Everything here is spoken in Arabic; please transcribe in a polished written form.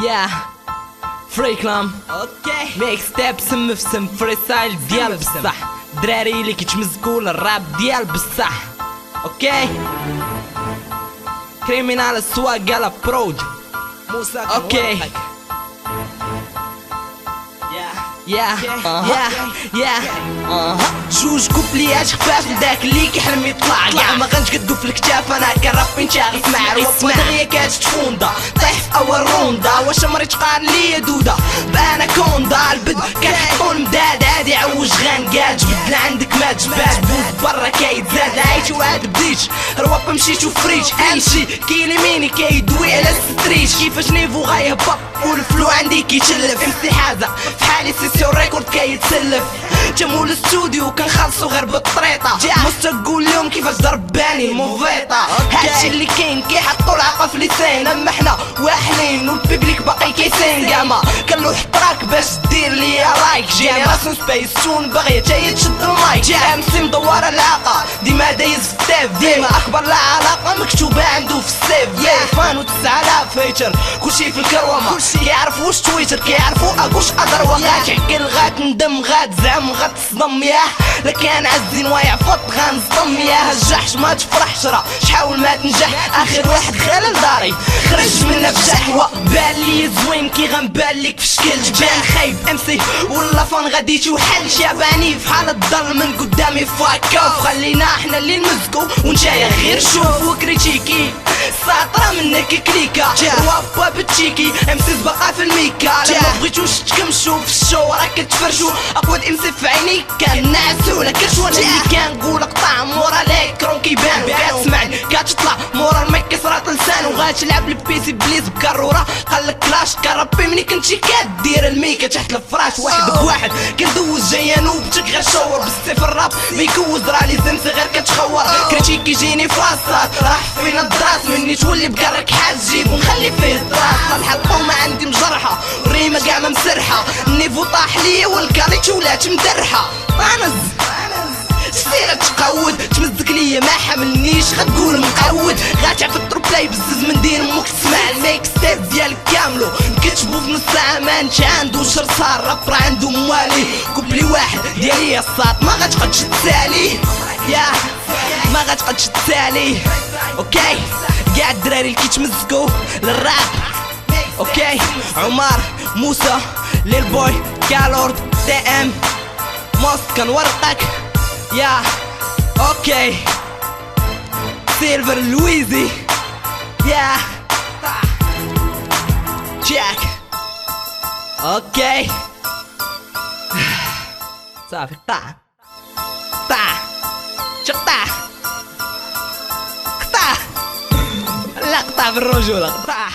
يا فريكلام اوكي ميك ستيب سم في سم فريستايل ديال بصح دراري اللي كيتمزقوا للراب ديال بصح اوكي كريمينال السواق قال بروج موسى اوكي يا جوج كوبليات خفاف لداك اللي كيحلم يطلع كاع ما غنجقدو في الكتاف. انا كرابين شاغف مع الوقت دغيا كتفوندا طيح في اول روندا. واش عمري تقارن ليا دوده باناكوندا البد كنحطو المداد عادي عوج غنقاد جبد عندك ما تجباد بود برا كيتزاد عايش وعاد بديت رواب مشيت وفريت امشي كيليميني كيدوي على الستريت كيفاش نيفو غيهبط والفلو عندي كيتشلف امسي حازه في حالي سيسيون ريكورد كيتسلف جمو الاستوديو كنخلصو غير بالطريطه مستقول لهم كيفاش ضرباني الموفيطه هادشي اللي كاين كيحطو العقل في لسان اما حنا واحلين والبيبليك باقي كيسين كاما كنلوح الطراك باش دير ليا لايك جينيراسيون سبيسون باغيه جايه تشد المايك امسي مدوره العاقه ديما دايز في التاف ديما اخبار لا علاقه مكتوبه عنده في السيف فان و 9000 فيتشر كلشي في الكرومه كيعرفوا واش تويتر كيعرفوا اكوش قدر وغاتعقل غاتندم غاتزعم غاتصدم ياه لا كان عزين ويعفط غنصدم ياه الجحش ما تفرحش راه شحال ما تنجح اخر واحد خلال داري خرج منا بشحوه بان لي زوين كي غنبان لك في شكل جبال خايب امسي ولا فان غادي توحل شاباني في حال الظل من قدامي فاكاف خلينا احنا اللي نمزقو ونجايا غير شوف وكريتيكي ساطرة منك كليكا وابا بتشيكي امسي بقى في الميكا لما بغيتوش تكمشو في الشو راك تفرشو اقوى امسي في عينيك كان نعسو لك وانا اللي كنقول قطع مورا ليكرون كيبان كتسمعني كتطلع مورا الميك كسرات لسان وغاتلعب البيسي بليز بكرورة قالك كلاش كربي مني كنتي كدير الميكا تحت الفراش واحد بواحد كندوز جاية نوبتك غير شور بالسيف الراب ميكوز رالي زمسي غير كتخور كريتيك يجيني فاصات راح فينا الدراس مني تولي بكرك حاج جيب ونخلي فيه الدراس الحلقة وما عندي مجرحة الريمة كاع ما مسرحة النيفو طاح ليا والكاليت ولات مدرحة طانز سيرة تقود تمزك ليا ما حملنيش غتقول مقود غاتعرف التروبلاي بزز من دين امك تسمع الميك ستيب ديالك كاملو نكتبو في نص ساعة مانش عندو شرصار رابر عندو موالي كوبلي واحد ديالي الصاط ما غتقدش تسالي يا ما غتقدش تسالي اوكي كاع الدراري اللي كيتمزقو للراب اوكي عمر موسى ليل بوي كالورد تي ام موست كنورقك يا اوكي سيلفر لويزي يا تشاك اوكي صافي قطع قطع لا قطع بالرجولة قطع